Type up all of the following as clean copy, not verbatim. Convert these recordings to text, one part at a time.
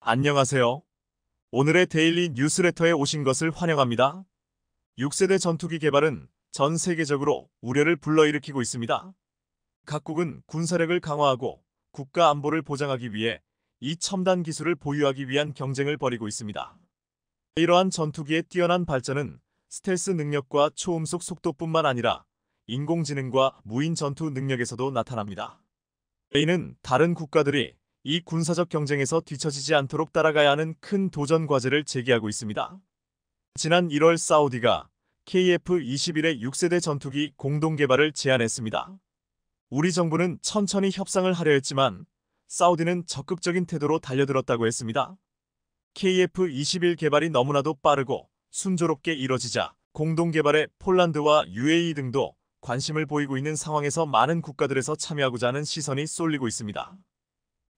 안녕하세요. 오늘의 데일리 뉴스레터에 오신 것을 환영합니다. 6세대 전투기 개발은 전 세계적으로 우려를 불러일으키고 있습니다. 각국은 군사력을 강화하고 국가 안보를 보장하기 위해 이 첨단 기술을 보유하기 위한 경쟁을 벌이고 있습니다. 이러한 전투기의 뛰어난 발전은 스텔스 능력과 초음속 속도뿐만 아니라 인공지능과 무인 전투 능력에서도 나타납니다. 이는 다른 국가들이 이 군사적 경쟁에서 뒤처지지 않도록 따라가야 하는 큰 도전 과제를 제기하고 있습니다. 지난 1월 사우디가 KF-21의 6세대 전투기 공동 개발을 제안했습니다. 우리 정부는 천천히 협상을 하려 했지만 사우디는 적극적인 태도로 달려들었다고 했습니다. KF-21 개발이 너무나도 빠르고 순조롭게 이뤄지자 공동 개발에 폴란드와 UAE 등도 관심을 보이고 있는 상황에서 많은 국가들에서 참여하고자 하는 시선이 쏠리고 있습니다.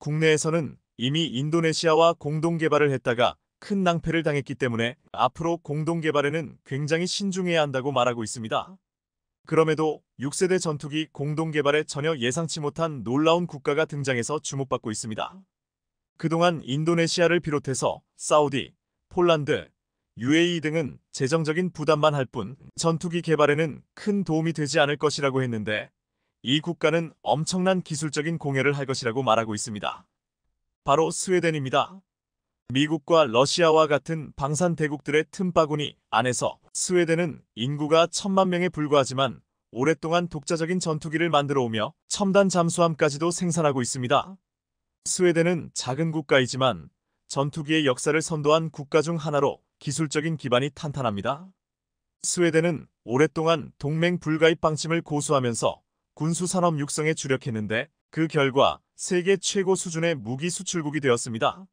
국내에서는 이미 인도네시아와 공동 개발을 했다가 큰 낭패를 당했기 때문에 앞으로 공동 개발에는 굉장히 신중해야 한다고 말하고 있습니다. 그럼에도 6세대 전투기 공동 개발에 전혀 예상치 못한 놀라운 국가가 등장해서 주목받고 있습니다. 그동안 인도네시아를 비롯해서 사우디, 폴란드, UAE 등은 재정적인 부담만 할 뿐 전투기 개발에는 큰 도움이 되지 않을 것이라고 했는데 이 국가는 엄청난 기술적인 공여를 할 것이라고 말하고 있습니다. 바로 스웨덴입니다. 미국과 러시아와 같은 방산 대국들의 틈바구니 안에서 스웨덴은 인구가 1000만 명에 불과하지만 오랫동안 독자적인 전투기를 만들어 오며 첨단 잠수함까지도 생산하고 있습니다. 스웨덴은 작은 국가이지만 전투기의 역사를 선도한 국가 중 하나로 기술적인 기반이 탄탄합니다. 스웨덴은 오랫동안 동맹 불가입 방침을 고수하면서 군수산업 육성에 주력했는데 그 결과 세계 최고 수준의 무기 수출국이 되었습니다.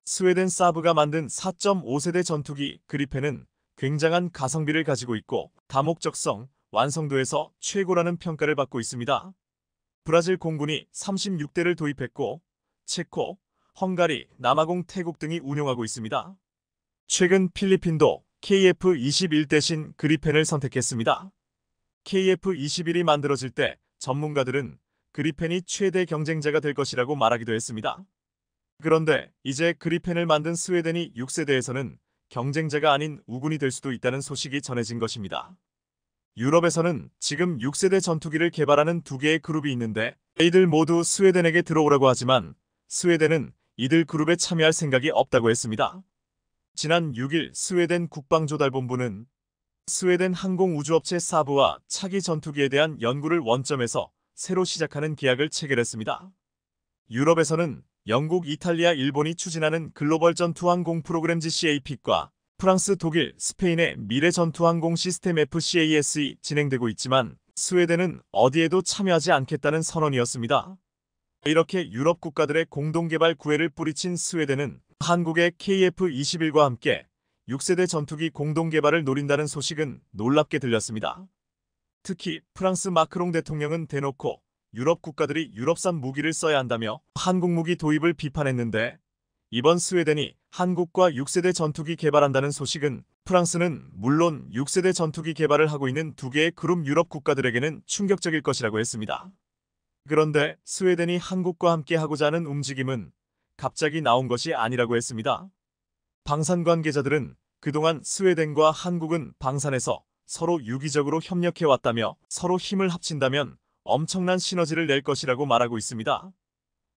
스웨덴 사브가 만든 4.5세대 전투기 그리펜은 굉장한 가성비를 가지고 있고 다목적성, 완성도에서 최고라는 평가를 받고 있습니다. 브라질 공군이 36대를 도입했고 체코, 헝가리, 남아공, 태국 등이 운용하고 있습니다. 최근 필리핀도 KF-21 대신 그리펜을 선택했습니다. KF-21이 만들어질 때 전문가들은 그리펜이 최대 경쟁자가 될 것이라고 말하기도 했습니다. 그런데 이제 그리펜을 만든 스웨덴이 6세대에서는 경쟁자가 아닌 우군이 될 수도 있다는 소식이 전해진 것입니다. 유럽에서는 지금 6세대 전투기를 개발하는 두 개의 그룹이 있는데 이들 모두 스웨덴에게 들어오라고 하지만 스웨덴은 이들 그룹에 참여할 생각이 없다고 했습니다. 지난 6일 스웨덴 국방조달본부는 스웨덴 항공우주업체 사브와 차기 전투기에 대한 연구를 원점에서 새로 시작하는 계약을 체결했습니다. 유럽에서는 영국, 이탈리아, 일본이 추진하는 글로벌 전투항공 프로그램 GCAP과 프랑스, 독일, 스페인의 미래 전투항공 시스템 FCAS이 진행되고 있지만 스웨덴은 어디에도 참여하지 않겠다는 선언이었습니다. 이렇게 유럽 국가들의 공동개발 구애를 뿌리친 스웨덴은 한국의 KF-21과 함께 6세대 전투기 공동개발을 노린다는 소식은 놀랍게 들렸습니다. 특히 프랑스 마크롱 대통령은 대놓고 유럽 국가들이 유럽산 무기를 써야 한다며 한국 무기 도입을 비판했는데 이번 스웨덴이 한국과 6세대 전투기 개발한다는 소식은 프랑스는 물론 6세대 전투기 개발을 하고 있는 두 개의 그룹 유럽 국가들에게는 충격적일 것이라고 했습니다. 그런데 스웨덴이 한국과 함께 하고자 하는 움직임은 갑자기 나온 것이 아니라고 했습니다. 방산 관계자들은 그동안 스웨덴과 한국은 방산에서 서로 유기적으로 협력해왔다며 서로 힘을 합친다면 엄청난 시너지를 낼 것이라고 말하고 있습니다.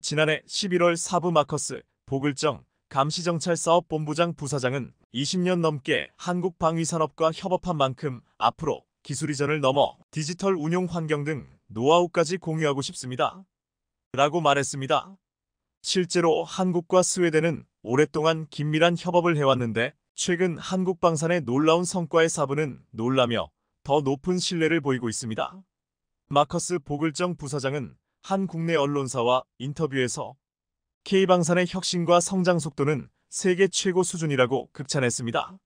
지난해 11월 사브 마커스 보글정 감시정찰사업본부장 부사장은 20년 넘게 한국 방위산업과 협업한 만큼 앞으로 기술 이전을 넘어 디지털 운용 환경 등 노하우까지 공유하고 싶습니다. 라고 말했습니다. 실제로 한국과 스웨덴은 오랫동안 긴밀한 협업을 해왔는데 최근 한국 방산의 놀라운 성과의 사부는 놀라며 더 높은 신뢰를 보이고 있습니다. 마커스 보글정 부사장은 한 국내 언론사와 인터뷰에서 K방산의 혁신과 성장 속도는 세계 최고 수준이라고 극찬했습니다.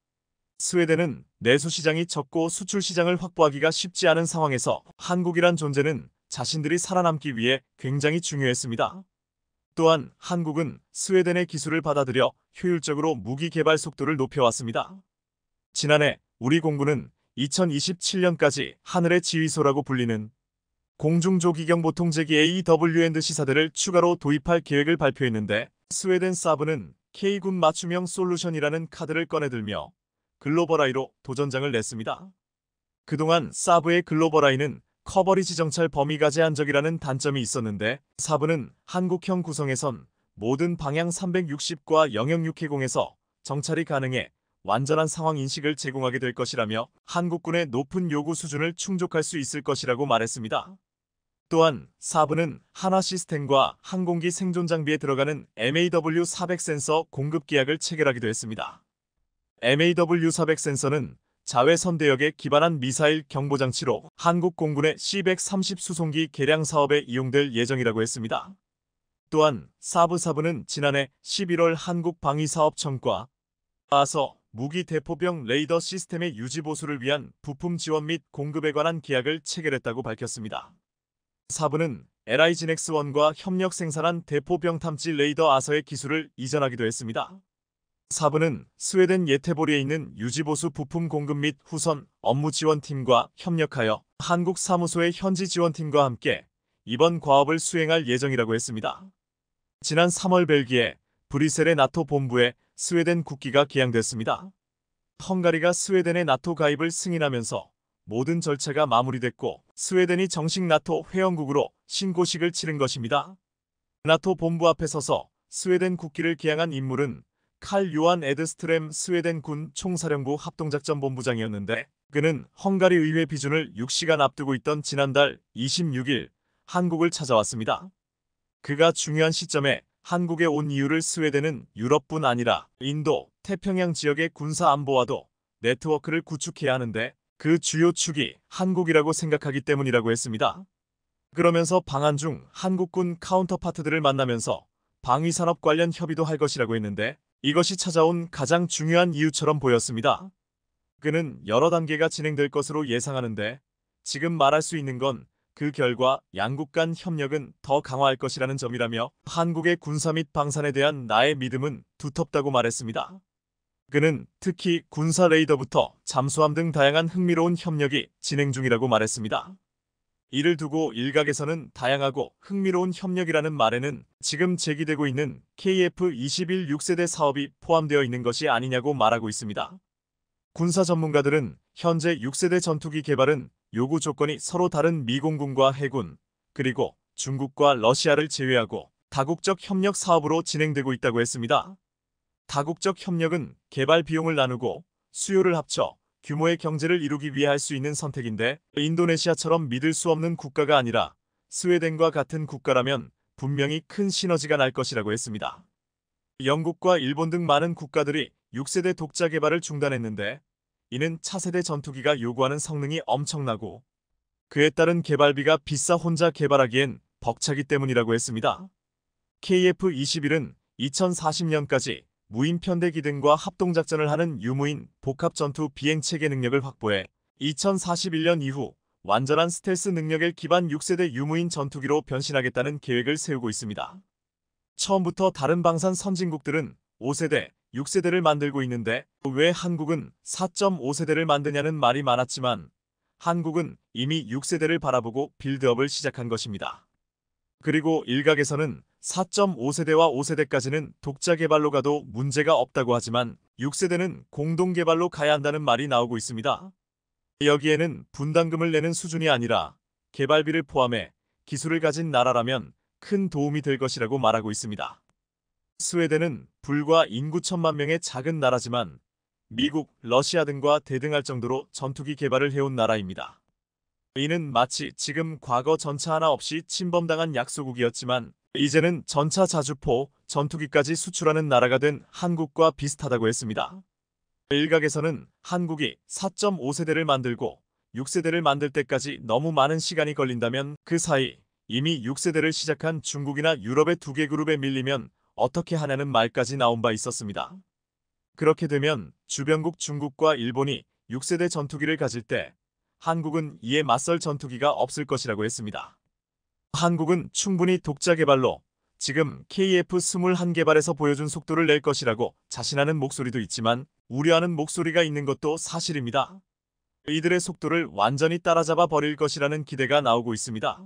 스웨덴은 내수 시장이 적고 수출 시장을 확보하기가 쉽지 않은 상황에서 한국이란 존재는 자신들이 살아남기 위해 굉장히 중요했습니다. 또한 한국은 스웨덴의 기술을 받아들여 효율적으로 무기 개발 속도를 높여왔습니다. 지난해 우리 공군은 2027년까지 하늘의 지휘소라고 불리는 공중조기경 보통제기 AWN 시사대를 추가로 도입할 계획을 발표했는데 스웨덴 사브는 K군 맞춤형 솔루션이라는 카드를 꺼내들며 글로벌아이로 도전장을 냈습니다. 그동안 사브의 글로벌아이는 커버리지 정찰 범위가 제한적이라는 단점이 있었는데 사브는 한국형 구성에선 모든 방향 360과 영역 6회공에서 정찰이 가능해 완전한 상황 인식을 제공하게 될 것이라며 한국군의 높은 요구 수준을 충족할 수 있을 것이라고 말했습니다. 또한 사브는 한화 시스템과 항공기 생존 장비에 들어가는 MAW400 센서 공급 계약을 체결하기도 했습니다. MAW400 센서는 자외선 대역에 기반한 미사일 경보 장치로 한국 공군의 C-130 수송기 개량 사업에 이용될 예정이라고 했습니다. 또한 사브는 지난해 11월 한국방위사업청과 아서 무기 대포병 레이더 시스템의 유지 보수를 위한 부품 지원 및 공급에 관한 계약을 체결했다고 밝혔습니다. 사브는 LIGNX1과 협력 생산한 대포병 탐지 레이더 아서의 기술을 이전하기도 했습니다. 사브는 스웨덴 예테보리에 있는 유지보수 부품 공급 및 후선 업무 지원팀과 협력하여 한국 사무소의 현지 지원팀과 함께 이번 과업을 수행할 예정이라고 했습니다. 지난 3월 벨기에 브뤼셀의 나토 본부에 스웨덴 국기가 개양됐습니다. 헝가리가 스웨덴의 나토 가입을 승인하면서 모든 절차가 마무리됐고 스웨덴이 정식 나토 회원국으로 신고식을 치른 것입니다. 나토 본부 앞에 서서 스웨덴 국기를 개양한 인물은 칼 요한 에드스트렘 스웨덴 군 총사령부 합동작전본부장이었는데 그는 헝가리 의회 비준을 6시간 앞두고 있던 지난달 26일 한국을 찾아왔습니다. 그가 중요한 시점에 한국에 온 이유를 스웨덴은 유럽뿐 아니라 인도, 태평양 지역의 군사 안보와도 네트워크를 구축해야 하는데 그 주요 축이 한국이라고 생각하기 때문이라고 했습니다. 그러면서 방한 중 한국군 카운터파트들을 만나면서 방위산업 관련 협의도 할 것이라고 했는데 이것이 찾아온 가장 중요한 이유처럼 보였습니다. 그는 여러 단계가 진행될 것으로 예상하는데 지금 말할 수 있는 건 그 결과 양국 간 협력은 더 강화할 것이라는 점이라며 한국의 군사 및 방산에 대한 나의 믿음은 두텁다고 말했습니다. 그는 특히 군사 레이더부터 잠수함 등 다양한 흥미로운 협력이 진행 중이라고 말했습니다. 이를 두고 일각에서는 다양하고 흥미로운 협력이라는 말에는 지금 제기되고 있는 KF-21 6세대 사업이 포함되어 있는 것이 아니냐고 말하고 있습니다. 군사 전문가들은 현재 6세대 전투기 개발은 요구 조건이 서로 다른 미공군과 해군, 그리고 중국과 러시아를 제외하고 다국적 협력 사업으로 진행되고 있다고 했습니다. 다국적 협력은 개발 비용을 나누고 수요를 합쳐 규모의 경제를 이루기 위해 할 수 있는 선택인데 인도네시아처럼 믿을 수 없는 국가가 아니라 스웨덴과 같은 국가라면 분명히 큰 시너지가 날 것이라고 했습니다. 영국과 일본 등 많은 국가들이 6세대 독자 개발을 중단했는데 이는 차세대 전투기가 요구하는 성능이 엄청나고 그에 따른 개발비가 비싸 혼자 개발하기엔 벅차기 때문이라고 했습니다. KF-21은 2040년까지 무인 편대기 등과 합동작전을 하는 유무인 복합전투 비행체계 능력을 확보해 2041년 이후 완전한 스텔스 능력을 기반 6세대 유무인 전투기로 변신하겠다는 계획을 세우고 있습니다. 처음부터 다른 방산 선진국들은 5세대, 6세대를 만들고 있는데 왜 한국은 4.5세대를 만드냐는 말이 많았지만 한국은 이미 6세대를 바라보고 빌드업을 시작한 것입니다. 그리고 일각에서는 4.5세대와 5세대까지는 독자 개발로 가도 문제가 없다고 하지만 6세대는 공동 개발로 가야 한다는 말이 나오고 있습니다. 여기에는 분담금을 내는 수준이 아니라 개발비를 포함해 기술을 가진 나라라면 큰 도움이 될 것이라고 말하고 있습니다. 스웨덴은 불과 인구 1,000만 명의 작은 나라지만 미국, 러시아 등과 대등할 정도로 전투기 개발을 해온 나라입니다. 이는 마치 지금 과거 전차 하나 없이 침범당한 약소국이었지만 이제는 전차 자주포, 전투기까지 수출하는 나라가 된 한국과 비슷하다고 했습니다. 일각에서는 한국이 4.5세대를 만들고 6세대를 만들 때까지 너무 많은 시간이 걸린다면 그 사이 이미 6세대를 시작한 중국이나 유럽의 2개 그룹에 밀리면 어떻게 하냐는 말까지 나온 바 있었습니다. 그렇게 되면 주변국 중국과 일본이 6세대 전투기를 가질 때 한국은 이에 맞설 전투기가 없을 것이라고 했습니다. 한국은 충분히 독자 개발로 지금 KF-21 개발에서 보여준 속도를 낼 것이라고 자신하는 목소리도 있지만 우려하는 목소리가 있는 것도 사실입니다. 이들의 속도를 완전히 따라잡아 버릴 것이라는 기대가 나오고 있습니다.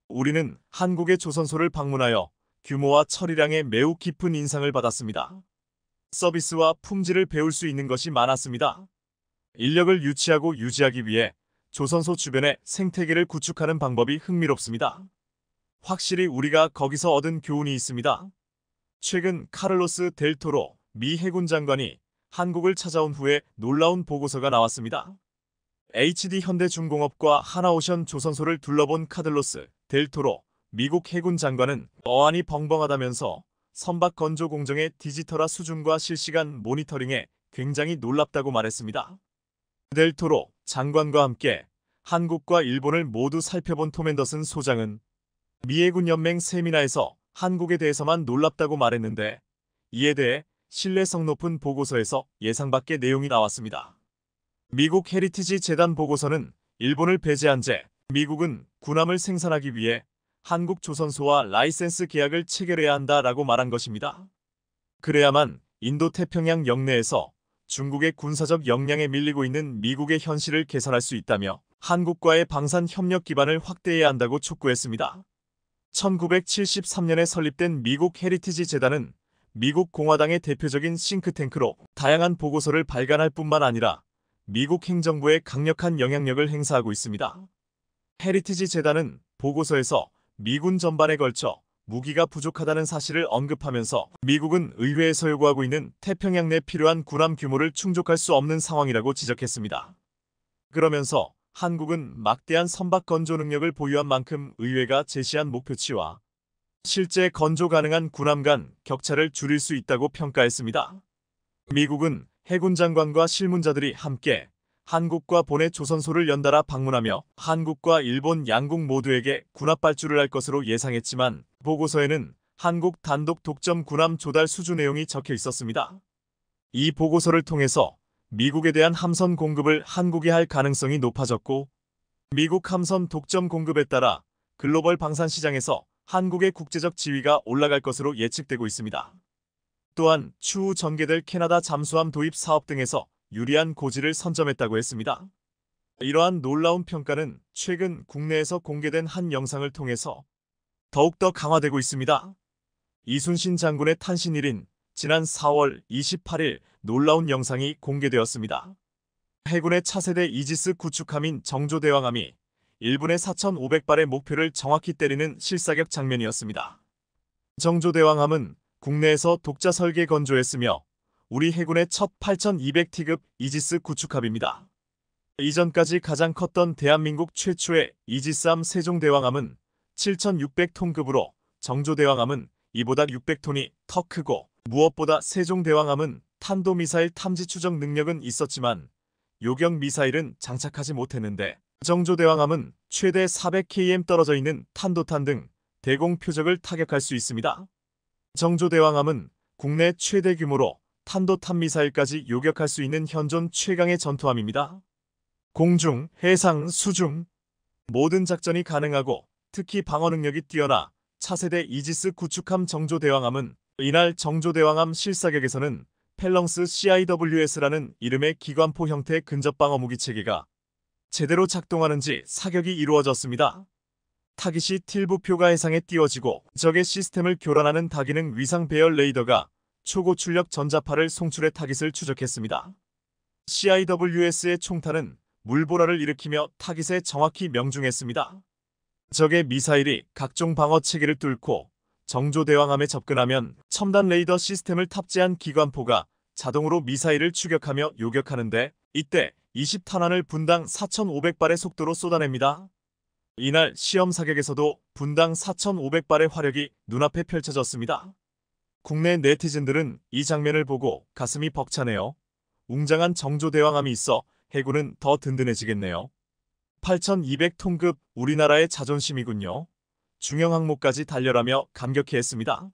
우리는 한국의 조선소를 방문하여 규모와 처리량에 매우 깊은 인상을 받았습니다. 서비스와 품질을 배울 수 있는 것이 많았습니다. 인력을 유치하고 유지하기 위해 조선소 주변에 생태계를 구축하는 방법이 흥미롭습니다. 확실히 우리가 거기서 얻은 교훈이 있습니다. 최근 카를로스 델 토로 미 해군 장관이 한국을 찾아온 후에 놀라운 보고서가 나왔습니다. HD 현대중공업과 하나오션 조선소를 둘러본 카를로스 델 토로 미국 해군 장관은 어안이 벙벙하다면서 선박 건조 공정의 디지털화 수준과 실시간 모니터링에 굉장히 놀랍다고 말했습니다. 델 토로 장관과 함께 한국과 일본을 모두 살펴본 톰 앤더슨 소장은 미해군 연맹 세미나에서 한국에 대해서만 놀랍다고 말했는데, 이에 대해 신뢰성 높은 보고서에서 예상 밖의 내용이 나왔습니다. 미국 헤리티지 재단 보고서는 일본을 배제한 채 미국은 군함을 생산하기 위해 한국 조선소와 라이센스 계약을 체결해야 한다라고 말한 것입니다. 그래야만 인도태평양 영내에서 중국의 군사적 역량에 밀리고 있는 미국의 현실을 개선할 수 있다며 한국과의 방산 협력 기반을 확대해야 한다고 촉구했습니다. 1973년에 설립된 미국 헤리티지 재단은 미국 공화당의 대표적인 싱크탱크로 다양한 보고서를 발간할 뿐만 아니라 미국 행정부에 강력한 영향력을 행사하고 있습니다. 헤리티지 재단은 보고서에서 미군 전반에 걸쳐 무기가 부족하다는 사실을 언급하면서 미국은 의회에서 요구하고 있는 태평양 내 필요한 군함 규모를 충족할 수 없는 상황이라고 지적했습니다. 그러면서 한국은 막대한 선박 건조 능력을 보유한 만큼 의회가 제시한 목표치와 실제 건조 가능한 군함 간 격차를 줄일 수 있다고 평가했습니다. 미국은 해군 장관과 실문자들이 함께 한국과 본해 조선소를 연달아 방문하며 한국과 일본 양국 모두에게 군합 발주를 할 것으로 예상했지만 보고서에는 한국 단독 독점 군함 조달 수주 내용이 적혀 있었습니다. 이 보고서를 통해서 미국에 대한 함선 공급을 한국이 할 가능성이 높아졌고, 미국 함선 독점 공급에 따라 글로벌 방산 시장에서 한국의 국제적 지위가 올라갈 것으로 예측되고 있습니다. 또한 추후 전개될 캐나다 잠수함 도입 사업 등에서 유리한 고지를 선점했다고 했습니다. 이러한 놀라운 평가는 최근 국내에서 공개된 한 영상을 통해서 더욱더 강화되고 있습니다. 이순신 장군의 탄신일인 지난 4월 28일 놀라운 영상이 공개되었습니다. 해군의 차세대 이지스 구축함인 정조대왕함이 1분에 4,500발의 목표를 정확히 때리는 실사격 장면이었습니다. 정조대왕함은 국내에서 독자 설계 건조했으며 우리 해군의 첫 8,200T급 이지스 구축함입니다. 이전까지 가장 컸던 대한민국 최초의 이지스함 세종대왕함은 7,600톤급으로 정조대왕함은 이보다 600톤이 더 크고, 무엇보다 세종대왕함은 탄도미사일 탐지 추적 능력은 있었지만 요격 미사일은 장착하지 못했는데, 정조대왕함은 최대 400km 떨어져 있는 탄도탄 등 대공 표적을 타격할 수 있습니다. 정조대왕함은 국내 최대 규모로 탄도탄 미사일까지 요격할 수 있는 현존 최강의 전투함입니다. 공중, 해상, 수중 모든 작전이 가능하고 특히 방어 능력이 뛰어나 차세대 이지스 구축함 정조대왕함은 이날 정조대왕함 실사격에서는 펠렁스 CIWS라는 이름의 기관포 형태의 근접방어 무기체계가 제대로 작동하는지 사격이 이루어졌습니다. 타깃이 틸부표가 해상에 띄워지고 적의 시스템을 교란하는 다기능 위상 배열 레이더가 초고출력 전자파를 송출해 타깃을 추적했습니다. CIWS의 총탄은 물보라를 일으키며 타깃에 정확히 명중했습니다. 적의 미사일이 각종 방어 체계를 뚫고 정조대왕함에 접근하면 첨단 레이더 시스템을 탑재한 기관포가 자동으로 미사일을 추격하며 요격하는데 이때 20탄환을 분당 4,500발의 속도로 쏟아냅니다. 이날 시험 사격에서도 분당 4,500발의 화력이 눈앞에 펼쳐졌습니다. 국내 네티즌들은 이 장면을 보고 가슴이 벅차네요. 웅장한 정조대왕함이 있어 해군은 더 든든해지겠네요. 8,200톤급 우리나라의 자존심이군요. 중형 항목까지 달려라며 감격해했습니다.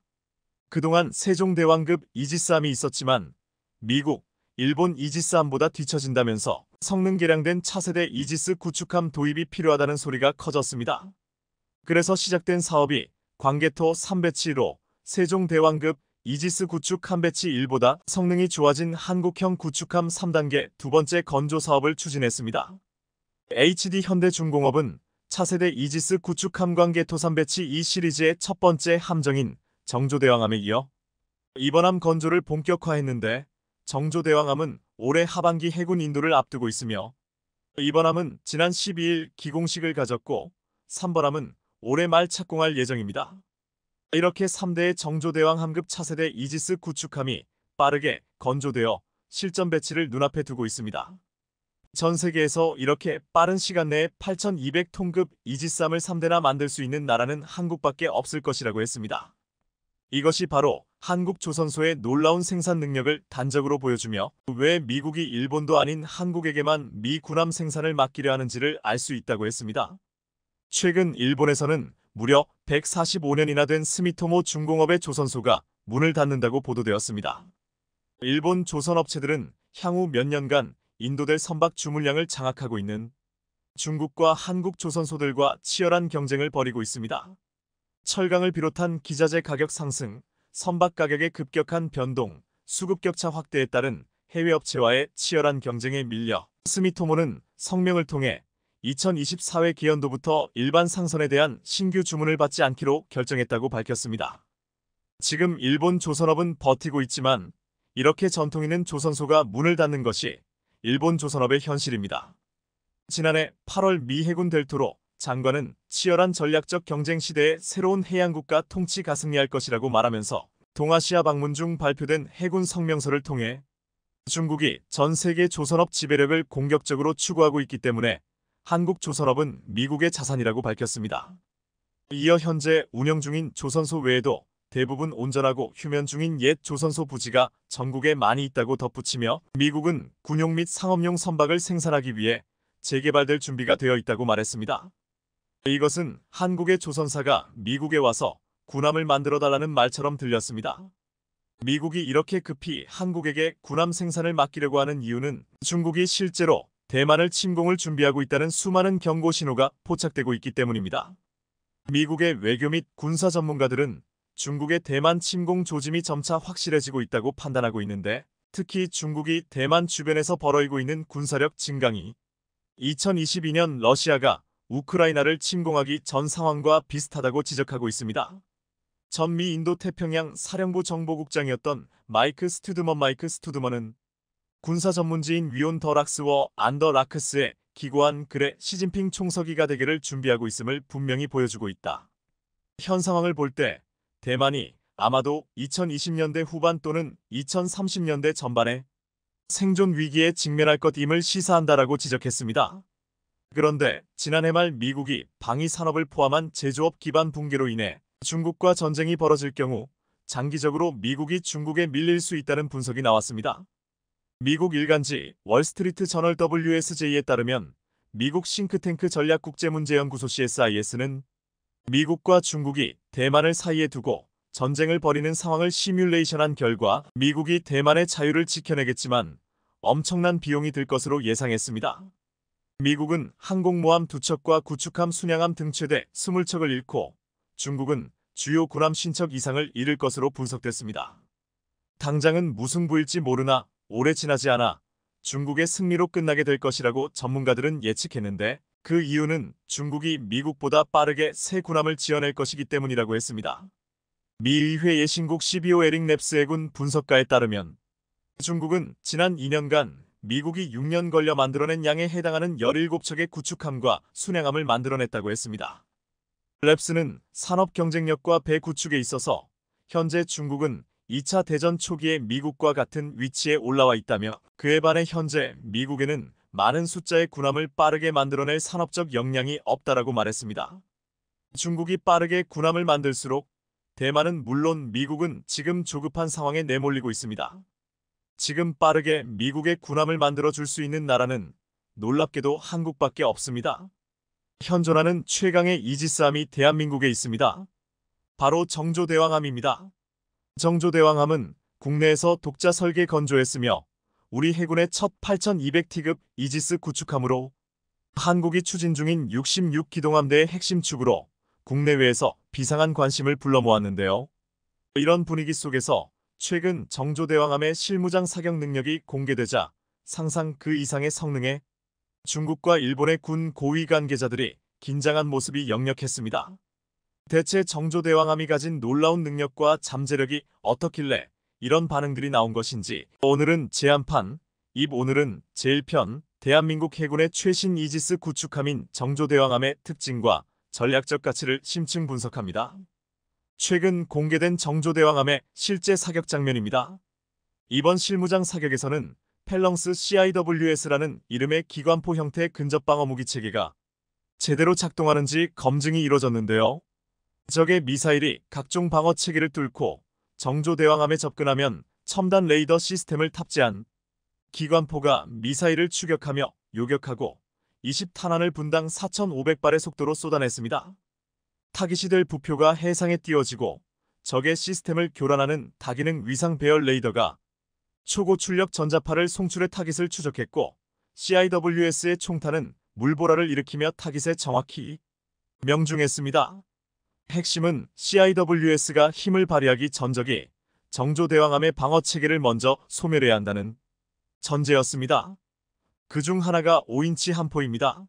그동안 세종대왕급 이지스함이 있었지만 미국, 일본 이지스함보다 뒤처진다면서 성능 개량된 차세대 이지스 구축함 도입이 필요하다는 소리가 커졌습니다. 그래서 시작된 사업이 광개토 3배치1호 세종대왕급 이지스 구축 한 배치 1보다 성능이 좋아진 한국형 구축함 3단계 두 번째 건조 사업을 추진했습니다. HD 현대중공업은 차세대 이지스 구축함 광개토 3배치 2 시리즈의 첫 번째 함정인 정조대왕함에 이어 이번함 건조를 본격화했는데 정조대왕함은 올해 하반기 해군 인도를 앞두고 있으며 이번함은 지난 12일 기공식을 가졌고 3번함은 올해 말 착공할 예정입니다. 이렇게 3대의 정조대왕 함급 차세대 이지스 구축함이 빠르게 건조되어 실전 배치를 눈앞에 두고 있습니다. 전 세계에서 이렇게 빠른 시간 내에 8,200톤급 이지스함을 3대나 만들 수 있는 나라는 한국밖에 없을 것이라고 했습니다. 이것이 바로 한국 조선소의 놀라운 생산 능력을 단적으로 보여주며 왜 미국이 일본도 아닌 한국에게만 미 군함 생산을 맡기려 하는지를 알 수 있다고 했습니다. 최근 일본에서는 무려 145년이나 된 스미토모 중공업의 조선소가 문을 닫는다고 보도되었습니다. 일본 조선업체들은 향후 몇 년간 인도될 선박 주물량을 장악하고 있는 중국과 한국 조선소들과 치열한 경쟁을 벌이고 있습니다. 철강을 비롯한 기자재 가격 상승, 선박 가격의 급격한 변동, 수급 격차 확대에 따른 해외 업체와의 치열한 경쟁에 밀려 스미토모는 성명을 통해 2024회 기연도부터 일반 상선에 대한 신규 주문을 받지 않기로 결정했다고 밝혔습니다. 지금 일본 조선업은 버티고 있지만 이렇게 전통 있는 조선소가 문을 닫는 것이 일본 조선업의 현실입니다. 지난해 8월 미 해군 델토로 장관은 치열한 전략적 경쟁 시대에 새로운 해양국가 통치가 승리할 것이라고 말하면서 동아시아 방문 중 발표된 해군 성명서를 통해 중국이 전 세계 조선업 지배력을 공격적으로 추구하고 있기 때문에 한국 조선업은 미국의 자산이라고 밝혔습니다. 이어 현재 운영 중인 조선소 외에도 대부분 온전하고 휴면 중인 옛 조선소 부지가 전국에 많이 있다고 덧붙이며 미국은 군용 및 상업용 선박을 생산하기 위해 재개발될 준비가 되어 있다고 말했습니다. 이것은 한국의 조선사가 미국에 와서 군함을 만들어달라는 말처럼 들렸습니다. 미국이 이렇게 급히 한국에게 군함 생산을 맡기려고 하는 이유는 중국이 실제로 대만을 침공을 준비하고 있다는 수많은 경고 신호가 포착되고 있기 때문입니다. 미국의 외교 및 군사 전문가들은 중국의 대만 침공 조짐이 점차 확실해지고 있다고 판단하고 있는데 특히 중국이 대만 주변에서 벌어지고 있는 군사력 증강이 2022년 러시아가 우크라이나를 침공하기 전 상황과 비슷하다고 지적하고 있습니다. 전미 인도태평양 사령부 정보국장이었던 마이크 스투드먼은 군사 전문지인 위온 더 락스워 안더 라크스의 기고한 글에 시진핑 총서기가 대결을 준비하고 있음을 분명히 보여주고 있다. 현 상황을 볼 때 대만이 아마도 2020년대 후반 또는 2030년대 전반에 생존 위기에 직면할 것임을 시사한다라고 지적했습니다. 그런데 지난해 말 미국이 방위 산업을 포함한 제조업 기반 붕괴로 인해 중국과 전쟁이 벌어질 경우 장기적으로 미국이 중국에 밀릴 수 있다는 분석이 나왔습니다. 미국 일간지 월스트리트 저널 WSJ에 따르면 미국 싱크탱크 전략국제문제연구소 CSIS는 미국과 중국이 대만을 사이에 두고 전쟁을 벌이는 상황을 시뮬레이션한 결과 미국이 대만의 자유를 지켜내겠지만 엄청난 비용이 들 것으로 예상했습니다. 미국은 항공모함 2척과 구축함 순양함 등 최대 20척을 잃고 중국은 주요 군함 50척 이상을 잃을 것으로 분석됐습니다. 당장은 무승부일지 모르나 오래 지나지 않아 중국의 승리로 끝나게 될 것이라고 전문가들은 예측했는데 그 이유는 중국이 미국보다 빠르게 새 군함을 지어낼 것이기 때문이라고 했습니다. 미 의회 예신국 CBO 에릭 랩스 해군 분석가에 따르면 중국은 지난 2년간 미국이 6년 걸려 만들어낸 양에 해당하는 17척의 구축함과 순양함을 만들어냈다고 했습니다. 랩스는 산업 경쟁력과 배 구축에 있어서 현재 중국은 2차 대전 초기에 미국과 같은 위치에 올라와 있다며 그에 반해 현재 미국에는 많은 숫자의 군함을 빠르게 만들어낼 산업적 역량이 없다라고 말했습니다. 중국이 빠르게 군함을 만들수록 대만은 물론 미국은 지금 조급한 상황에 내몰리고 있습니다. 지금 빠르게 미국의 군함을 만들어줄 수 있는 나라는 놀랍게도 한국밖에 없습니다. 현존하는 최강의 이지스함이 대한민국에 있습니다. 바로 정조대왕함입니다. 정조대왕함은 국내에서 독자 설계 건조했으며 우리 해군의 첫 8200T급 이지스 구축함으로 한국이 추진 중인 66기동함대의 핵심 축으로 국내외에서 비상한 관심을 불러 모았는데요. 이런 분위기 속에서 최근 정조대왕함의 실무장 사격 능력이 공개되자 상상 그 이상의 성능에 중국과 일본의 군 고위 관계자들이 긴장한 모습이 역력했습니다. 대체 정조대왕함이 가진 놀라운 능력과 잠재력이 어떻길래 이런 반응들이 나온 것인지 오늘은 제한판, 오늘은 제1편 대한민국 해군의 최신 이지스 구축함인 정조대왕함의 특징과 전략적 가치를 심층 분석합니다. 최근 공개된 정조대왕함의 실제 사격 장면입니다. 이번 실무장 사격에서는 펠렁스 CIWS라는 이름의 기관포 형태의 근접방어 무기 체계가 제대로 작동하는지 검증이 이뤄졌는데요. 적의 미사일이 각종 방어 체계를 뚫고 정조대왕함에 접근하면 첨단 레이더 시스템을 탑재한 기관포가 미사일을 추격하며 요격하고 20탄환을 분당 4,500발의 속도로 쏟아냈습니다. 타깃이 될 부표가 해상에 띄워지고 적의 시스템을 교란하는 다기능 위상 배열 레이더가 초고 출력 전자파를 송출해 타깃을 추적했고 CIWS의 총탄은 물보라를 일으키며 타깃에 정확히 명중했습니다. 핵심은 CIWS가 힘을 발휘하기 전 적이 정조대왕함의 방어체계를 먼저 소멸해야 한다는 전제였습니다. 그중 하나가 5인치 함포입니다.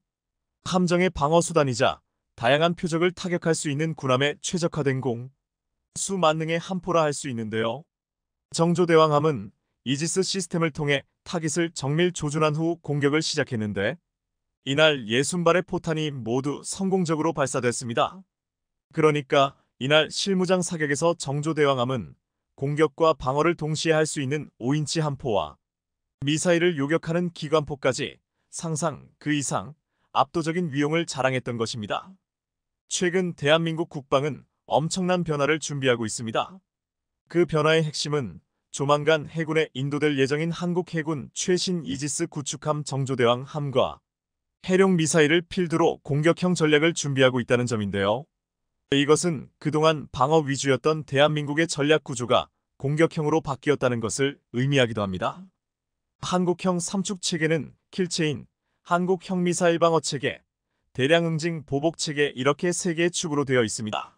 함정의 방어수단이자 다양한 표적을 타격할 수 있는 군함에 최적화된 수만능의 함포라 할 수 있는데요. 정조대왕함은 이지스 시스템을 통해 타깃을 정밀 조준한 후 공격을 시작했는데 이날 60발의 포탄이 모두 성공적으로 발사됐습니다. 그러니까 이날 실무장 사격에서 정조대왕함은 공격과 방어를 동시에 할 수 있는 5인치 함포와 미사일을 요격하는 기관포까지 상상 그 이상 압도적인 위용을 자랑했던 것입니다. 최근 대한민국 국방은 엄청난 변화를 준비하고 있습니다. 그 변화의 핵심은 조만간 해군에 인도될 예정인 한국해군 최신 이지스 구축함 정조대왕함과 해룡 미사일을 필두로 공격형 전략을 준비하고 있다는 점인데요. 이것은 그동안 방어 위주였던 대한민국의 전략 구조가 공격형으로 바뀌었다는 것을 의미하기도 합니다. 한국형 삼축 체계는 킬체인, 한국형 미사일 방어 체계, 대량 응징 보복 체계 이렇게 세 개의 축으로 되어 있습니다.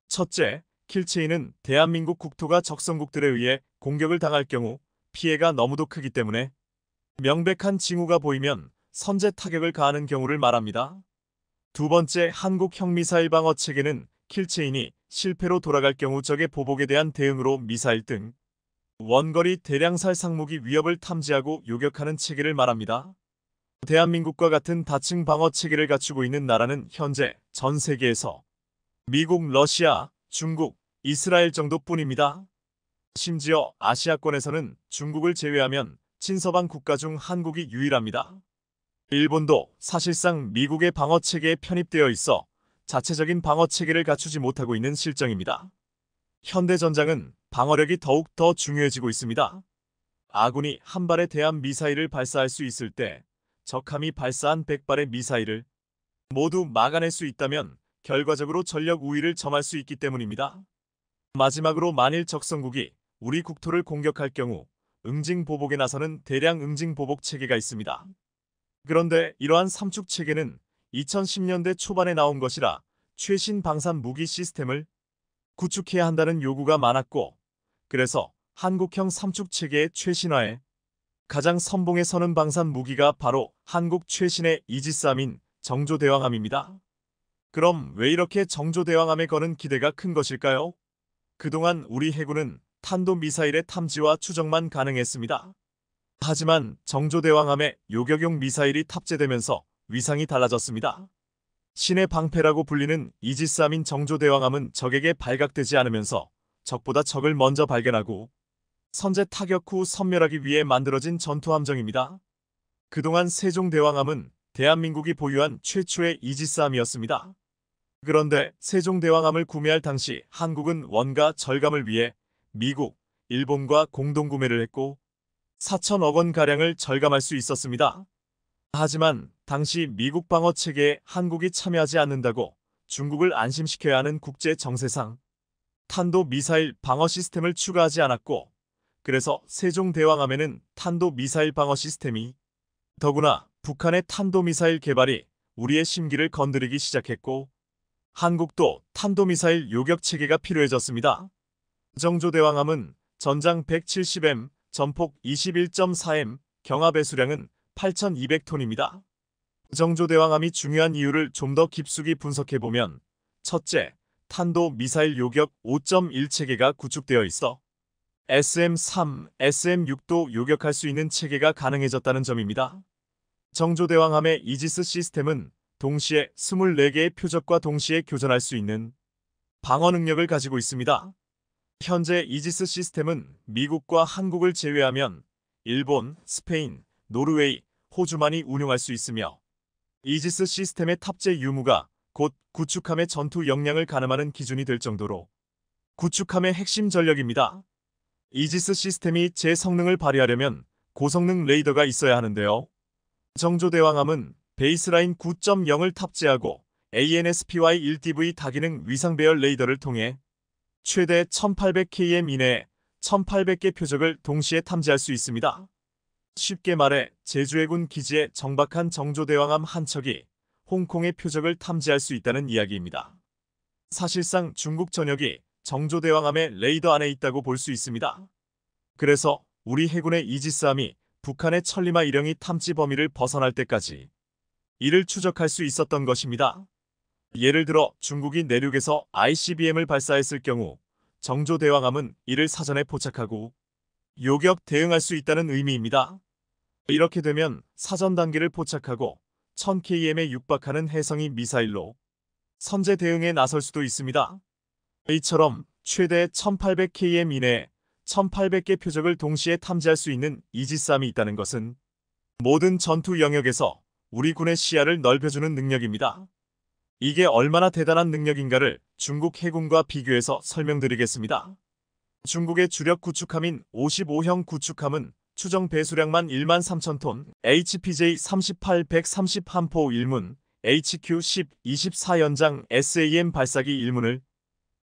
첫째, 킬체인은 대한민국 국토가 적성국들에 의해 공격을 당할 경우 피해가 너무도 크기 때문에 명백한 징후가 보이면 선제 타격을 가하는 경우를 말합니다. 두 번째, 한국형 미사일 방어 체계는 킬체인이 실패로 돌아갈 경우 적의 보복에 대한 대응으로 미사일 등 원거리 대량 살상무기 위협을 탐지하고 요격하는 체계를 말합니다. 대한민국과 같은 다층 방어 체계를 갖추고 있는 나라는 현재 전 세계에서 미국, 러시아, 중국, 이스라엘 정도뿐입니다. 심지어 아시아권에서는 중국을 제외하면 친서방 국가 중 한국이 유일합니다. 일본도 사실상 미국의 방어체계에 편입되어 있어 자체적인 방어체계를 갖추지 못하고 있는 실정입니다. 현대전장은 방어력이 더욱 더 중요해지고 있습니다. 아군이 한 발에 대한 미사일을 발사할 수 있을 때 적함이 발사한 100발의 미사일을 모두 막아낼 수 있다면 결과적으로 전력 우위를 점할 수 있기 때문입니다. 마지막으로 만일 적성국이 우리 국토를 공격할 경우 응징 보복에 나서는 대량 응징 보복 체계가 있습니다. 그런데 이러한 삼축 체계는 2010년대 초반에 나온 것이라 최신 방산 무기 시스템을 구축해야 한다는 요구가 많았고 그래서 한국형 삼축 체계의 최신화에 가장 선봉에 서는 방산 무기가 바로 한국 최신의 이지스함인 정조대왕함입니다. 그럼 왜 이렇게 정조대왕함에 거는 기대가 큰 것일까요? 그동안 우리 해군은 탄도미사일의 탐지와 추적만 가능했습니다. 하지만 정조대왕함에 요격용 미사일이 탑재되면서 위상이 달라졌습니다. 신의 방패라고 불리는 이지스함인 정조대왕함은 적에게 발각되지 않으면서 적보다 적을 먼저 발견하고 선제 타격 후 섬멸하기 위해 만들어진 전투함정입니다. 그동안 세종대왕함은 대한민국이 보유한 최초의 이지스함이었습니다. 그런데 세종대왕함을 구매할 당시 한국은 원가 절감을 위해 미국, 일본과 공동구매를 했고 4천억 원가량을 절감할 수 있었습니다. 하지만 당시 미국 방어체계에 한국이 참여하지 않는다고 중국을 안심시켜야 하는 국제 정세상 탄도미사일 방어 시스템을 추가하지 않았고 그래서 세종대왕함에는 탄도미사일 방어 시스템이 더구나 북한의 탄도미사일 개발이 우리의 심기를 건드리기 시작했고 한국도 탄도미사일 요격체계가 필요해졌습니다. 정조대왕함은 전장 170M, 전폭 21.4M, 경하 배수량은 8,200톤입니다. 정조대왕함이 중요한 이유를 좀 더 깊숙이 분석해보면 첫째, 탄도미사일 요격 5.1 체계가 구축되어 있어 SM-3, SM-6도 요격할 수 있는 체계가 가능해졌다는 점입니다. 정조대왕함의 이지스 시스템은 동시에 24개의 표적과 동시에 교전할 수 있는 방어 능력을 가지고 있습니다. 현재 이지스 시스템은 미국과 한국을 제외하면 일본, 스페인, 노르웨이, 호주만이 운용할 수 있으며 이지스 시스템의 탑재 유무가 곧 구축함의 전투 역량을 가늠하는 기준이 될 정도로 구축함의 핵심 전력입니다. 이지스 시스템이 제 성능을 발휘하려면 고성능 레이더가 있어야 하는데요. 정조대왕함은 베이스라인 9.0을 탑재하고 ANSPY-1DV 다기능 위상 배열 레이더를 통해 최대 1800km 이내에 1800개 표적을 동시에 탐지할 수 있습니다. 쉽게 말해 제주해군 기지에 정박한 정조대왕함 한 척이 홍콩의 표적을 탐지할 수 있다는 이야기입니다. 사실상 중국 전역이 정조대왕함의 레이더 안에 있다고 볼 수 있습니다. 그래서 우리 해군의 이지스함이 북한의 천리마 일형이 탐지 범위를 벗어날 때까지 이를 추적할 수 있었던 것입니다. 예를 들어 중국이 내륙에서 ICBM을 발사했을 경우 정조대왕함은 이를 사전에 포착하고 요격 대응할 수 있다는 의미입니다. 이렇게 되면 사전 단계를 포착하고 1000km에 육박하는 해성이 미사일로 선제 대응에 나설 수도 있습니다. 이처럼 최대 1800km 이내에 1800개 표적을 동시에 탐지할 수 있는 이지스함이 있다는 것은 모든 전투 영역에서 우리 군의 시야를 넓혀주는 능력입니다. 이게 얼마나 대단한 능력인가를 중국 해군과 비교해서 설명드리겠습니다. 중국의 주력 구축함인 55형 구축함은 추정 배수량만 13,000톤, HPJ-38-130 함포 1문, HQ-10 24연장 SAM 발사기 1문을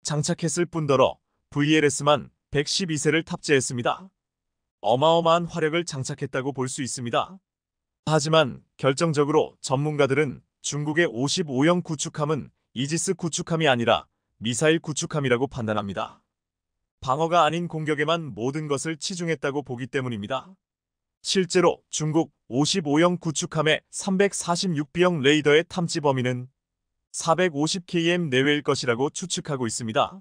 장착했을 뿐더러 VLS만 112세를 탑재했습니다. 어마어마한 화력을 장착했다고 볼 수 있습니다. 하지만 결정적으로 전문가들은 중국의 55형 구축함은 이지스 구축함이 아니라 미사일 구축함이라고 판단합니다. 방어가 아닌 공격에만 모든 것을 치중했다고 보기 때문입니다. 실제로 중국 55형 구축함의 346B형 레이더의 탐지 범위는 450km 내외일 것이라고 추측하고 있습니다.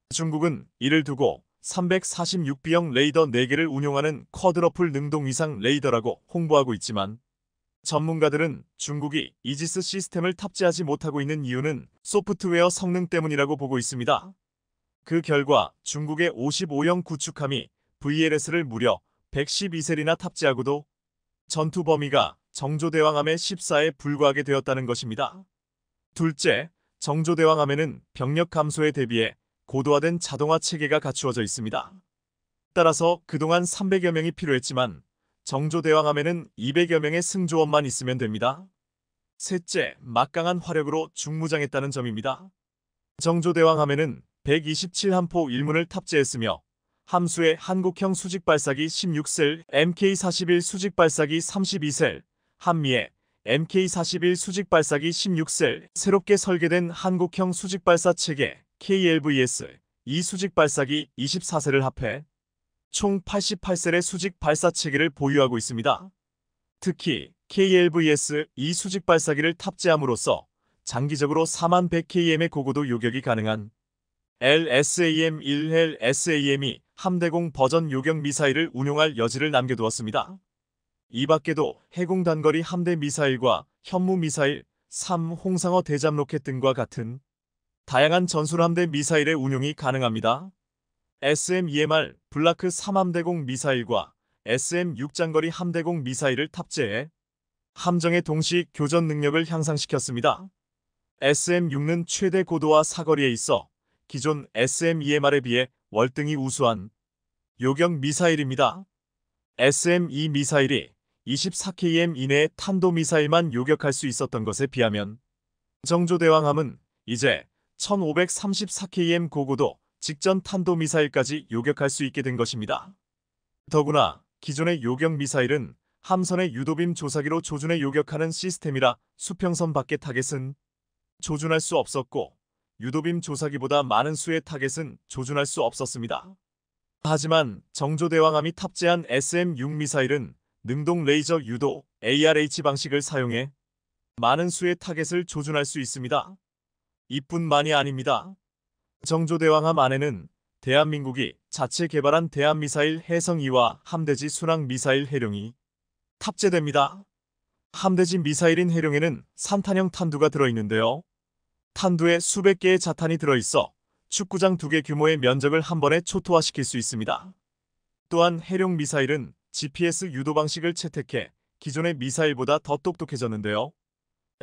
중국은 이를 두고 346B형 레이더 4개를 운용하는 쿼드러플 능동 위상 레이더라고 홍보하고 있지만 전문가들은 중국이 이지스 시스템을 탑재하지 못하고 있는 이유는 소프트웨어 성능 때문이라고 보고 있습니다. 그 결과 중국의 55형 구축함이 VLS를 무려 112셀이나 탑재하고도 전투 범위가 정조대왕함의 14에 불과하게 되었다는 것입니다. 둘째, 정조대왕함에는 병력 감소에 대비해 고도화된 자동화 체계가 갖추어져 있습니다. 따라서 그동안 300여 명이 필요했지만 정조대왕함에는 200여 명의 승조원만 있으면 됩니다. 셋째, 막강한 화력으로 중무장했다는 점입니다. 정조대왕함에는 127함포 1문을 탑재했으며 함수의 한국형 수직발사기 16셀, MK41 수직발사기 32셀, 한미의 MK41 수직발사기 16셀, 새롭게 설계된 한국형 수직발사 체계 KLVS, 이 수직발사기 24셀을 합해 총 88셀의 수직 발사 체계를 보유하고 있습니다. 특히 KLVS 이 수직 발사기를 탑재함으로써 장기적으로 4100km의 고고도 요격이 가능한 LSAM-1L SAM이 함대공 버전 요격 미사일을 운용할 여지를 남겨두었습니다. 이 밖에도 해공 단거리 함대 미사일과 현무 미사일, 3 홍상어 대잠 로켓 등과 같은 다양한 전술함대 미사일의 운용이 가능합니다. SM-EMR 블라크 3함대공 미사일과 SM-6 장거리 함대공 미사일을 탑재해 함정의 동시 교전 능력을 향상시켰습니다. SM-6는 최대 고도와 사거리에 있어 기존 SM-EMR에 비해 월등히 우수한 요격 미사일입니다. SM-2 미사일이 24km 이내의 탄도미사일만 요격할 수 있었던 것에 비하면 정조대왕함은 이제 1534km 고고도 직전 탄도미사일까지 요격할 수 있게 된 것입니다. 더구나 기존의 요격 미사일은 함선의 유도빔 조사기로 조준해 요격하는 시스템이라 수평선 밖의 타겟은 조준할 수 없었고 유도빔 조사기보다 많은 수의 타겟은 조준할 수 없었습니다. 하지만 정조대왕함이 탑재한 SM-6 미사일은 능동 레이저 유도 ARH 방식을 사용해 많은 수의 타겟을 조준할 수 있습니다. 이뿐만이 아닙니다. 정조대왕함 안에는 대한민국이 자체 개발한 대한미사일 해성2와 함대지 순항 미사일 해룡이 탑재됩니다. 함대지 미사일인 해룡에는 3탄형 탄두가 들어있는데요. 탄두에 수백 개의 자탄이 들어있어 축구장 2개 규모의 면적을 한 번에 초토화시킬 수 있습니다. 또한 해룡 미사일은 GPS 유도 방식을 채택해 기존의 미사일보다 더 똑똑해졌는데요.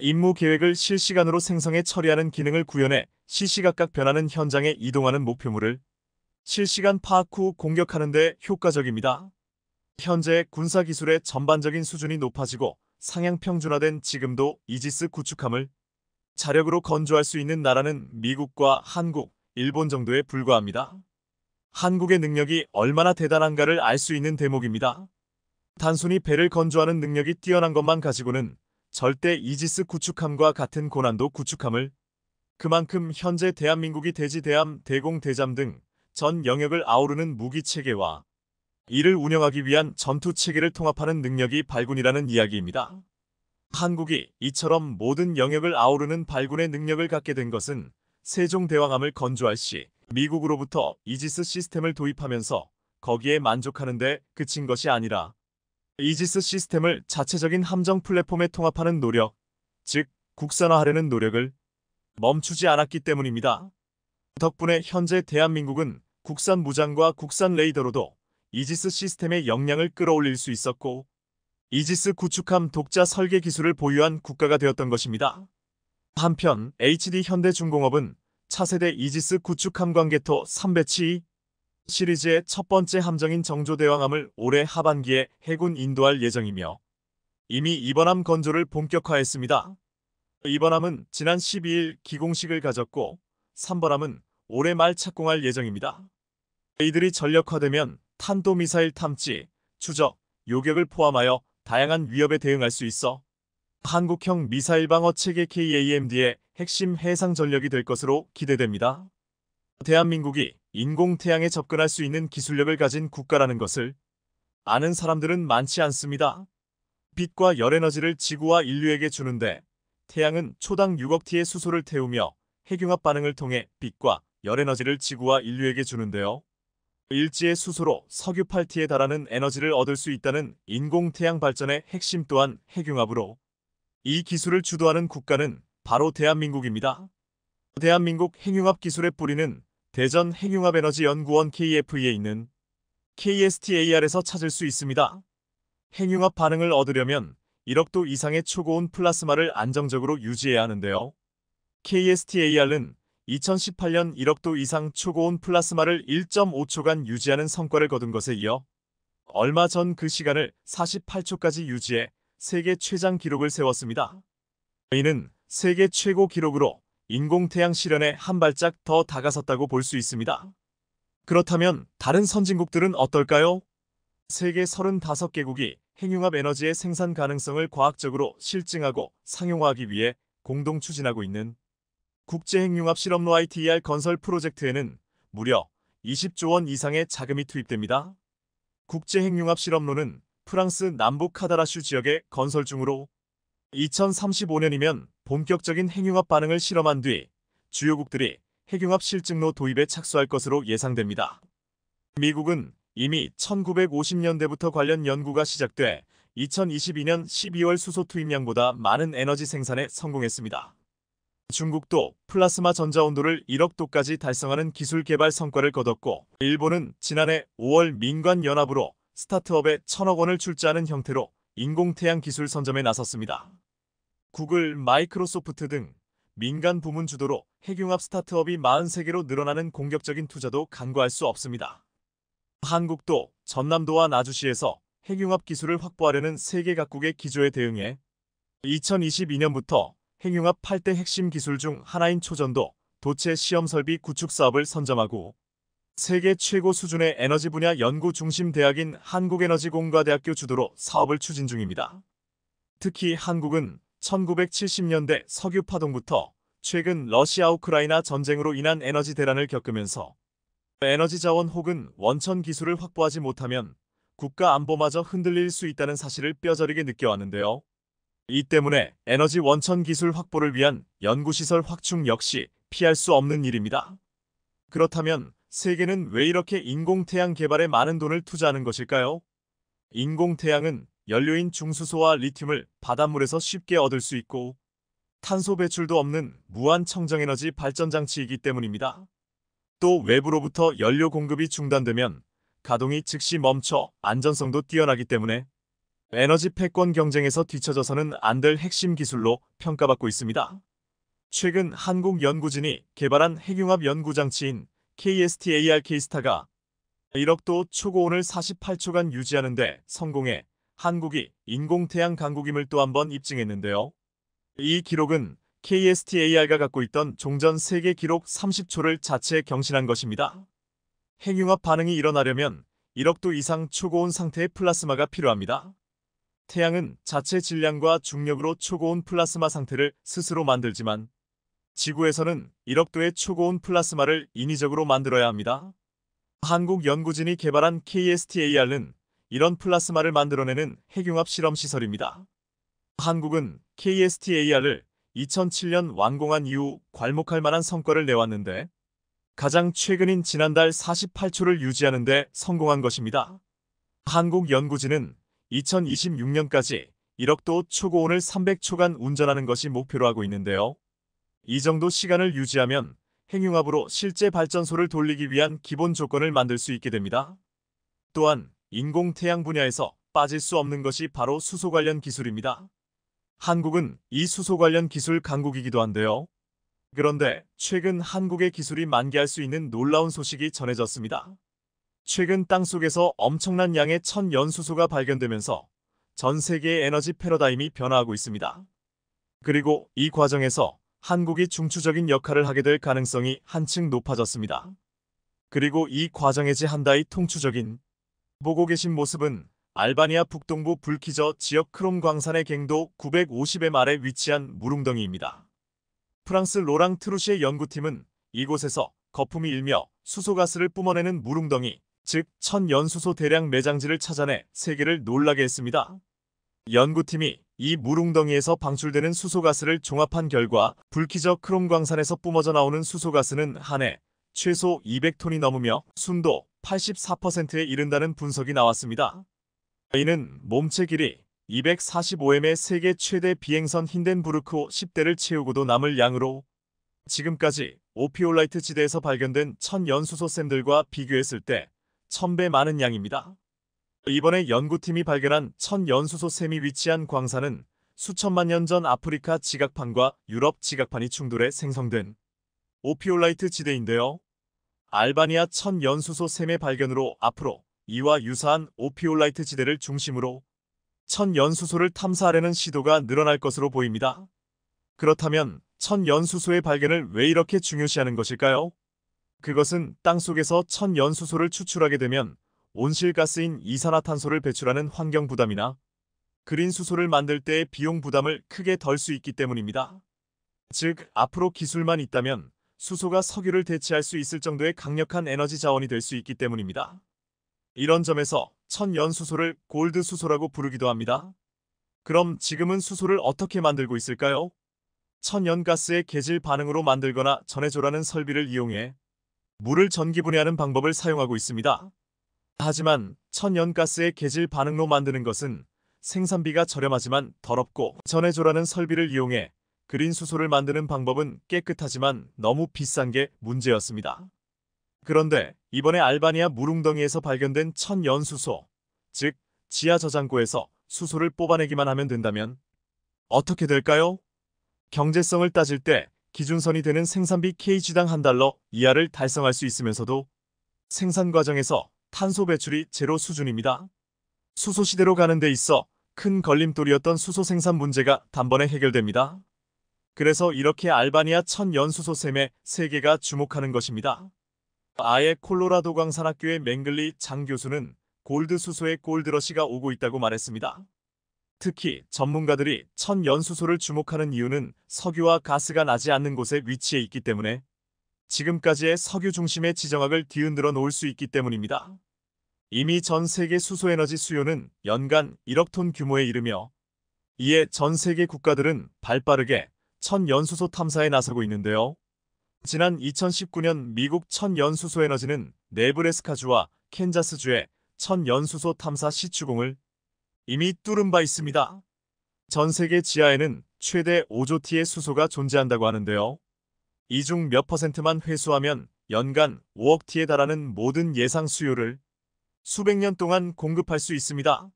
임무 계획을 실시간으로 생성해 처리하는 기능을 구현해 시시각각 변하는 현장에 이동하는 목표물을 실시간 파악 후 공격하는 데 효과적입니다. 현재 군사기술의 전반적인 수준이 높아지고 상향 평준화된 지금도 이지스 구축함을 자력으로 건조할 수 있는 나라는 미국과 한국, 일본 정도에 불과합니다. 한국의 능력이 얼마나 대단한가를 알 수 있는 대목입니다. 단순히 배를 건조하는 능력이 뛰어난 것만 가지고는 절대 이지스 구축함과 같은 고난도 구축함을 그만큼 현재 대한민국이 대지대함, 대공대잠 등 전 영역을 아우르는 무기체계와 이를 운영하기 위한 전투체계를 통합하는 능력이 발군이라는 이야기입니다. 한국이 이처럼 모든 영역을 아우르는 발군의 능력을 갖게 된 것은 세종대왕함을 건조할 시 미국으로부터 이지스 시스템을 도입하면서 거기에 만족하는 데 그친 것이 아니라 이지스 시스템을 자체적인 함정 플랫폼에 통합하는 노력, 즉 국산화하려는 노력을 멈추지 않았기 때문입니다. 덕분에 현재 대한민국은 국산 무장과 국산 레이더로도 이지스 시스템의 역량을 끌어올릴 수 있었고 이지스 구축함 독자 설계 기술을 보유한 국가가 되었던 것입니다. 한편 HD 현대중공업은 차세대 이지스 구축함 광개토 3배치 시리즈의 첫 번째 함정인 정조대왕함을 올해 하반기에 해군 인도할 예정이며 이미 이번함 건조를 본격화했습니다. 이번함은 지난 12일 기공식을 가졌고 3번함은 올해 말 착공할 예정입니다. 이들이 전력화되면 탄도미사일 탐지, 추적, 요격을 포함하여 다양한 위협에 대응할 수 있어 한국형 미사일 방어 체계 KAMD의 핵심 해상 전력이 될 것으로 기대됩니다. 대한민국이 인공태양에 접근할 수 있는 기술력을 가진 국가라는 것을 아는 사람들은 많지 않습니다. 빛과 열에너지를 지구와 인류에게 주는데 태양은 초당 6억 T의 수소를 태우며 핵융합 반응을 통해 빛과 열에너지를 지구와 인류에게 주는데요. 일지의 수소로 석유 8T에 달하는 에너지를 얻을 수 있다는 인공태양 발전의 핵심 또한 핵융합으로 이 기술을 주도하는 국가는 바로 대한민국입니다. 대한민국 핵융합 기술의 뿌리는 대전 핵융합에너지연구원 KFE에 있는 KSTAR에서 찾을 수 있습니다. 핵융합 반응을 얻으려면 1억도 이상의 초고온 플라스마를 안정적으로 유지해야 하는데요. KSTAR은 2018년 1억도 이상 초고온 플라스마를 1.5초간 유지하는 성과를 거둔 것에 이어 얼마 전 그 시간을 48초까지 유지해 세계 최장 기록을 세웠습니다. 이는 세계 최고 기록으로 인공태양 실현에 한 발짝 더 다가섰다고 볼 수 있습니다. 그렇다면 다른 선진국들은 어떨까요? 세계 35개국이 핵융합 에너지의 생산 가능성을 과학적으로 실증하고 상용화하기 위해 공동 추진하고 있는 국제핵융합 실험로 ITER 건설 프로젝트에는 무려 20조 원 이상의 자금이 투입됩니다. 국제핵융합 실험로는 프랑스 남부 카다라슈 지역에 건설 중으로 2035년이면 본격적인 핵융합 반응을 실험한 뒤 주요국들이 핵융합 실증로 도입에 착수할 것으로 예상됩니다. 미국은 이미 1950년대부터 관련 연구가 시작돼 2022년 12월 수소 투입량보다 많은 에너지 생산에 성공했습니다. 중국도 플라스마 전자 온도를 1억도까지 달성하는 기술 개발 성과를 거뒀고 일본은 지난해 5월 민관연합으로 스타트업에 1,000억 원을 출자하는 형태로 인공태양 기술 선점에 나섰습니다. 구글, 마이크로소프트 등 민간 부문 주도로 핵융합 스타트업이 43개로 늘어나는 공격적인 투자도 간과할 수 없습니다. 한국도 전남도와 나주시에서 핵융합 기술을 확보하려는 세계 각국의 기조에 대응해 2022년부터 핵융합 8대 핵심 기술 중 하나인 초전도 도체 시험 설비 구축 사업을 선점하고 세계 최고 수준의 에너지 분야 연구 중심 대학인 한국에너지공과대학교 주도로 사업을 추진 중입니다. 특히 한국은 1970년대 석유 파동부터 최근 러시아 우크라이나 전쟁으로 인한 에너지 대란을 겪으면서 에너지 자원 혹은 원천 기술을 확보하지 못하면 국가 안보마저 흔들릴 수 있다는 사실을 뼈저리게 느껴왔는데요. 이 때문에 에너지 원천 기술 확보를 위한 연구시설 확충 역시 피할 수 없는 일입니다. 그렇다면 세계는 왜 이렇게 인공태양 개발에 많은 돈을 투자하는 것일까요? 인공태양은 연료인 중수소와 리튬을 바닷물에서 쉽게 얻을 수 있고 탄소 배출도 없는 무한 청정에너지 발전 장치이기 때문입니다. 또 외부로부터 연료 공급이 중단되면 가동이 즉시 멈춰 안전성도 뛰어나기 때문에 에너지 패권 경쟁에서 뒤처져서는 안 될 핵심 기술로 평가받고 있습니다. 최근 한국 연구진이 개발한 핵융합 연구장치인 KST-AR-K스타가 1억도 초고온을 48초간 유지하는 데 성공해 한국이 인공태양 강국임을 또 한 번 입증했는데요. 이 기록은 KST-AR가 갖고 있던 종전 세계 기록 30초를 자체 경신한 것입니다. 핵융합 반응이 일어나려면 1억도 이상 초고온 상태의 플라스마가 필요합니다. 태양은 자체 질량과 중력으로 초고온 플라스마 상태를 스스로 만들지만 지구에서는 1억도의 초고온 플라스마를 인위적으로 만들어야 합니다. 한국 연구진이 개발한 KST-AR는 이런 플라스마를 만들어내는 핵융합 실험 시설입니다. 한국은 KST-AR을 2007년 완공한 이후 괄목할 만한 성과를 내왔는데 가장 최근인 지난달 48초를 유지하는 데 성공한 것입니다. 한국 연구진은 2026년까지 1억도 초고온을 300초간 운전하는 것이 목표로 하고 있는데요. 이 정도 시간을 유지하면 핵융합으로 실제 발전소를 돌리기 위한 기본 조건을 만들 수 있게 됩니다. 또한 인공태양 분야에서 빠질 수 없는 것이 바로 수소 관련 기술입니다. 한국은 이 수소 관련 기술 강국이기도 한데요. 그런데 최근 한국의 기술이 만개할 수 있는 놀라운 소식이 전해졌습니다. 최근 땅속에서 엄청난 양의 천연수소가 발견되면서 전 세계의 에너지 패러다임이 변화하고 있습니다. 그리고 이 과정에서 한국이 중추적인 역할을 하게 될 가능성이 한층 높아졌습니다. 그리고 이 과정에 제한다이 통추적인 보고 계신 모습은 알바니아 북동부 불키저 지역 크롬 광산의 갱도 950m 아래 위치한 물웅덩이입니다. 프랑스 로랑 트루시의 연구팀은 이곳에서 거품이 일며 수소가스를 뿜어내는 물웅덩이, 즉 천연수소 대량 매장지를 찾아내 세계를 놀라게 했습니다. 연구팀이 이 물웅덩이에서 방출되는 수소가스를 종합한 결과 불키저 크롬 광산에서 뿜어져 나오는 수소가스는 한 해 최소 200톤이 넘으며 순도 84%에 이른다는 분석이 나왔습니다. 이는 몸체 길이 245m의 세계 최대 비행선 힌덴부르크 10대를 채우고도 남을 양으로 지금까지 오피올라이트 지대에서 발견된 천연수소샘들과 비교했을 때 1000배 많은 양입니다. 이번에 연구팀이 발견한 천연수소샘이 위치한 광산은 수천만 년 전 아프리카 지각판과 유럽 지각판이 충돌해 생성된 오피올라이트 지대인데요. 알바니아 천연수소샘의 발견으로 앞으로 이와 유사한 오피올라이트 지대를 중심으로 천연수소를 탐사하려는 시도가 늘어날 것으로 보입니다. 그렇다면 천연수소의 발견을 왜 이렇게 중요시하는 것일까요? 그것은 땅속에서 천연수소를 추출하게 되면 온실가스인 이산화탄소를 배출하는 환경 부담이나 그린 수소를 만들 때의 비용 부담을 크게 덜 수 있기 때문입니다. 즉, 앞으로 기술만 있다면 수소가 석유를 대체할 수 있을 정도의 강력한 에너지 자원이 될 수 있기 때문입니다. 이런 점에서 천연수소를 골드수소라고 부르기도 합니다. 그럼 지금은 수소를 어떻게 만들고 있을까요? 천연가스의 계질 반응으로 만들거나 전해조라는 설비를 이용해 물을 전기분해하는 방법을 사용하고 있습니다. 하지만 천연가스의 계질 반응로 만드는 것은 생산비가 저렴하지만 더럽고 전해조라는 설비를 이용해 그린 수소를 만드는 방법은 깨끗하지만 너무 비싼 게 문제였습니다. 그런데 이번에 알바니아 물웅덩이에서 발견된 천연수소, 즉 지하 저장고에서 수소를 뽑아내기만 하면 된다면 어떻게 될까요? 경제성을 따질 때 기준선이 되는 생산비 kg당 $1 이하를 달성할 수 있으면서도 생산 과정에서 탄소 배출이 제로 수준입니다. 수소 시대로 가는 데 있어 큰 걸림돌이었던 수소 생산 문제가 단번에 해결됩니다. 그래서 이렇게 알바니아 천연수소샘에 세계가 주목하는 것입니다. 아예 콜로라도 광산학교의 맹글리 장 교수는 골드 수소의 골드러시가 오고 있다고 말했습니다. 특히 전문가들이 천연수소를 주목하는 이유는 석유와 가스가 나지 않는 곳에 위치해 있기 때문에 지금까지의 석유 중심의 지정학을 뒤흔들어 놓을 수 있기 때문입니다. 이미 전 세계 수소에너지 수요는 연간 1억 톤 규모에 이르며 이에 전 세계 국가들은 발빠르게 천연수소 탐사에 나서고 있는데요. 지난 2019년 미국 천연수소에너지는 네브래스카주와 캔자스주의 천연수소 탐사 시추공을 이미 뚫은 바 있습니다. 전 세계 지하에는 최대 5조 T의 수소가 존재한다고 하는데요. 이 중 몇 퍼센트만 회수하면 연간 5억 T에 달하는 모든 예상 수요를 수백 년 동안 공급할 수 있습니다.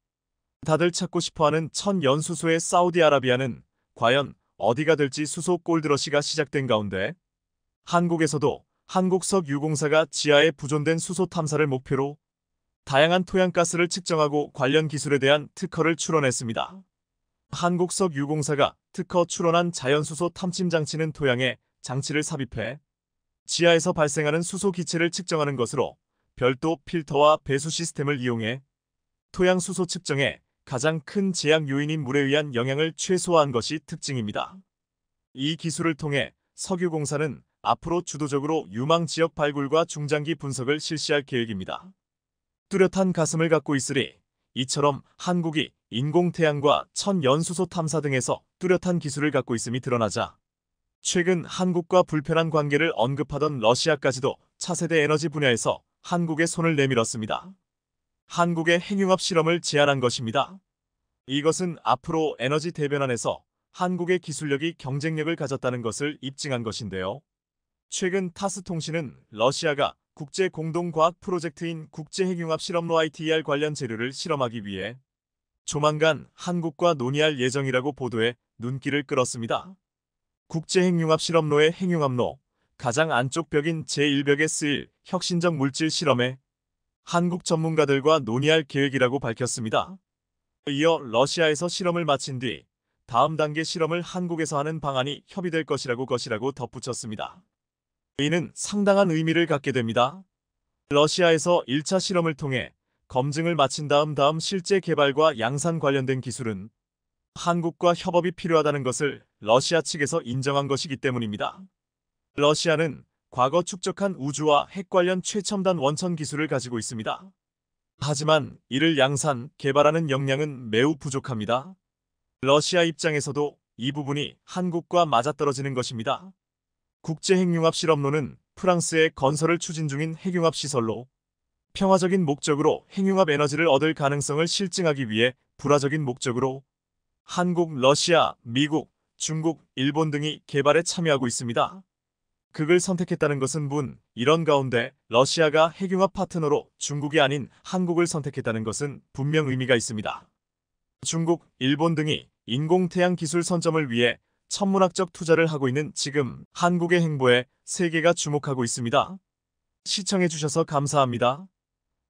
다들 찾고 싶어하는 천연수소의 사우디아라비아는 과연 어디가 될지 수소 골드러시가 시작된 가운데 한국에서도 한국석유공사가 지하에 부존된 수소 탐사를 목표로 다양한 토양가스를 측정하고 관련 기술에 대한 특허를 출원했습니다. 한국석유공사가 특허 출원한 자연수소 탐침 장치는 토양에 장치를 삽입해 지하에서 발생하는 수소 기체를 측정하는 것으로 별도 필터와 배수 시스템을 이용해 토양 수소 측정에 가장 큰 제약 요인인 물에 의한 영향을 최소화한 것이 특징입니다. 이 기술을 통해 석유공사는 앞으로 주도적으로 유망 지역 발굴과 중장기 분석을 실시할 계획입니다. 뚜렷한 가슴을 갖고 있으리 이처럼 한국이 인공태양과 천연수소 탐사 등에서 뚜렷한 기술을 갖고 있음이 드러나자 최근 한국과 불편한 관계를 언급하던 러시아까지도 차세대 에너지 분야에서 한국에 손을 내밀었습니다. 한국의 핵융합 실험을 제안한 것입니다. 이것은 앞으로 에너지 대변환에서 한국의 기술력이 경쟁력을 가졌다는 것을 입증한 것인데요. 최근 타스통신은 러시아가 국제 공동과학 프로젝트인 국제핵융합 실험로 ITER 관련 재료를 실험하기 위해 조만간 한국과 논의할 예정이라고 보도해 눈길을 끌었습니다. 국제핵융합 실험로의 핵융합로, 가장 안쪽 벽인 제1벽에 쓰일 혁신적 물질 실험에 한국 전문가들과 논의할 계획이라고 밝혔습니다. 이어 러시아에서 실험을 마친 뒤 다음 단계 실험을 한국에서 하는 방안이 협의될 것이라고 덧붙였습니다. 이는 상당한 의미를 갖게 됩니다. 러시아에서 1차 실험을 통해 검증을 마친 다음 실제 개발과 양산 관련된 기술은 한국과 협업이 필요하다는 것을 러시아 측에서 인정한 것이기 때문입니다. 러시아는 과거 축적한 우주와 핵 관련 최첨단 원천 기술을 가지고 있습니다. 하지만 이를 양산, 개발하는 역량은 매우 부족합니다. 러시아 입장에서도 이 부분이 한국과 맞아떨어지는 것입니다. 국제핵융합 실험로는 프랑스의 건설을 추진 중인 핵융합 시설로 평화적인 목적으로 핵융합 에너지를 얻을 가능성을 실증하기 위해 불화적인 목적으로 한국, 러시아, 미국, 중국, 일본 등이 개발에 참여하고 있습니다. 극을 선택했다는 것은 이런 가운데 러시아가 핵융합 파트너로 중국이 아닌 한국을 선택했다는 것은 분명 의미가 있습니다. 중국, 일본 등이 인공태양 기술 선점을 위해 천문학적 투자를 하고 있는 지금 한국의 행보에 세계가 주목하고 있습니다. 시청해주셔서 감사합니다.